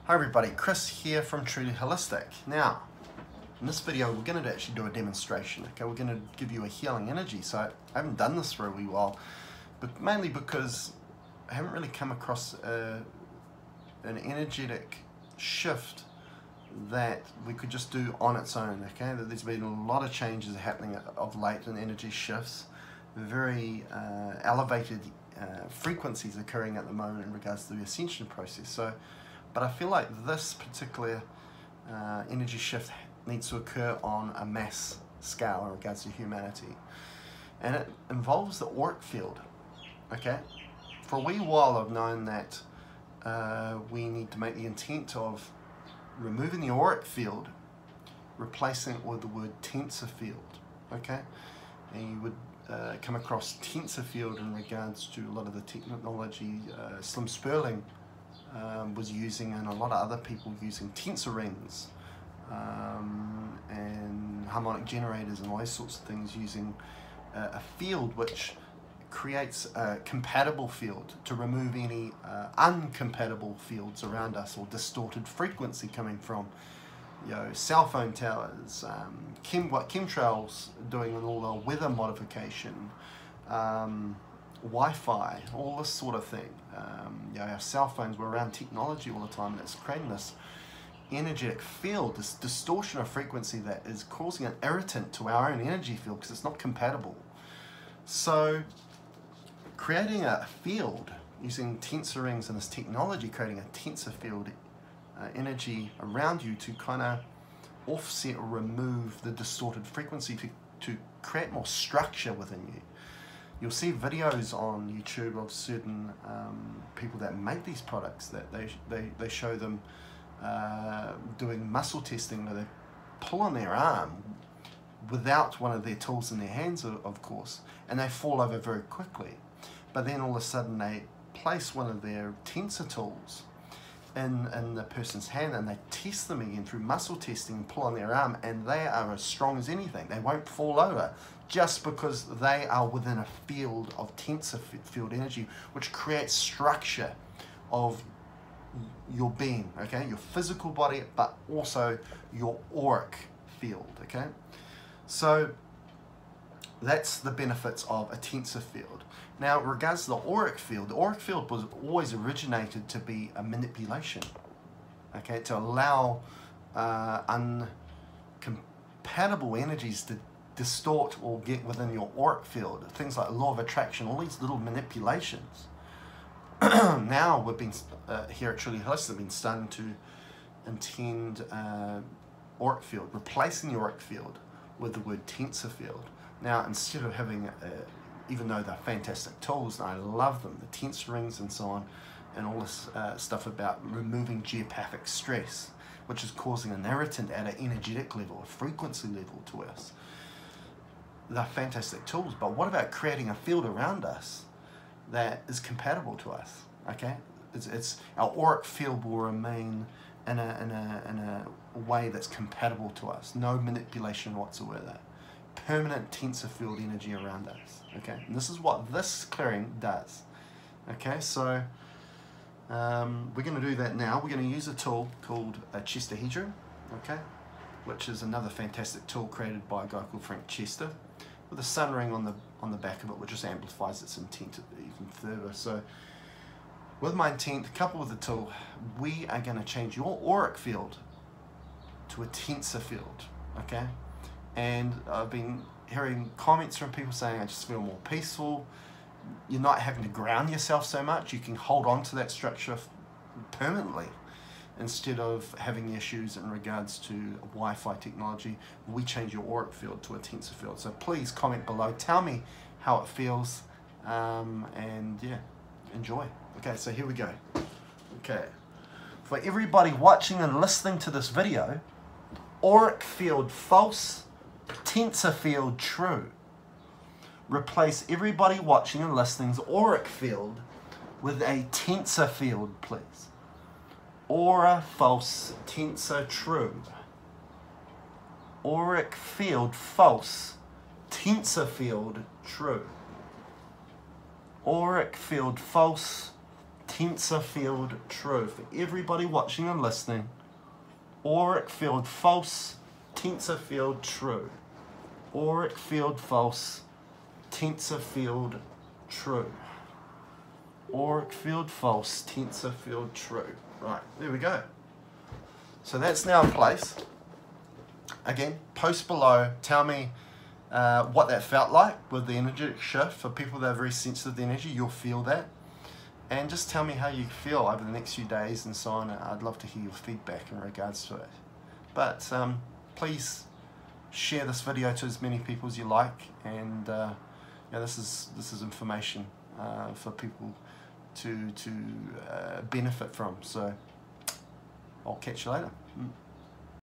Hi everybody, Chris here from Truly Holistic. Now, in this video we're going to actually do a demonstration. Okay, we're going to give you a healing energy. So I haven't done this for a wee while, but mainly because I haven't really come across an energetic shift that we could just do on its own. Okay, there's been a lot of changes happening of late in energy shifts, very elevated frequencies occurring at the moment in regards to the ascension process. But I feel like this particular energy shift needs to occur on a mass scale in regards to humanity. And it involves the auric field. Okay? For a wee while I've known that we need to make the intent of removing the auric field, replacing it with the word tensor field. Okay? And you would come across tensor field in regards to a lot of the technology Slim Sperling was using, and a lot of other people using tensor rings and harmonic generators and all those sorts of things, using a field which creates a compatible field to remove any uncompatible fields around us, or distorted frequency coming from cell phone towers, chemtrails doing all the weather modification, Wi-Fi, all this sort of thing. Our cell phones were around technology all the time, and it's creating this energetic field, this distortion of frequency that is causing an irritant to our own energy field because it's not compatible. So creating a field using tensor rings and this technology, creating a tensor field energy around you to kind of offset or remove the distorted frequency to create more structure within you. You'll see videos on YouTube of certain people that make these products that they show them doing muscle testing, where they pull on their arm without one of their tools in their hands, of course, and they fall over very quickly. But then all of a sudden they place one of their tensor tools in the person's hand, and they test them again through muscle testing and pull on their arm, and they are as strong as anything. They won't fall over, just because they are within a field of tensor field energy, which creates structure of your being, okay, your physical body, but also your auric field. Okay, so that's the benefits of a tensor field. Now, in regards to the auric field was always originated to be a manipulation, okay, to allow uncompatible energies to distort or get within your auric field. Things like law of attraction, all these little manipulations. Now we've been here at Truly Holistic, been starting to intend auric field, replacing the auric field with the word tensor field. Now, instead of having even though they're fantastic tools, and I love them, the tensor rings and so on, and all this stuff about removing geopathic stress, which is causing an irritant at an energetic level, a frequency level to us. They're fantastic tools, but what about creating a field around us that is compatible to us? Okay, it's our auric field will remain in a way that's compatible to us, no manipulation whatsoever. Permanent tensor field energy around us. Okay, and this is what this clearing does. Okay, so we're going to do that now. We're going to use a tool called a Chesterhedron, okay, which is another fantastic tool created by a guy called Frank Chester, with a sun ring on the back of it, which just amplifies its intent even further. So with my intent, coupled with the tool, we are going to change your auric field to a tensor field. Okay. And I've been hearing comments from people saying, I just feel more peaceful. You're not having to ground yourself so much. You can hold on to that structure permanently instead of having issues in regards to Wi-Fi technology. We change your auric field to a tensor field. So please comment below. Tell me how it feels. And yeah, enjoy. Okay, so here we go. Okay. For everybody watching and listening to this video, auric field false, tensor field true. Replace everybody watching and listening's auric field with a tensor field, please. Aura false, tensor true. Auric field false, tensor field true. Auric field false, tensor field true. For everybody watching and listening, auric field false, tensor field true. Auric field false, tensor field true. Auric field false, tensor field true. Right, there we go. So that's now in place. Again, post below, tell me what that felt like with the energetic shift. For people that are very sensitive to energy, you'll feel that. And just tell me how you feel over the next few days and so on. I'd love to hear your feedback in regards to it. But please share this video to as many people as you like. And this is information for people to benefit from. So I'll catch you later.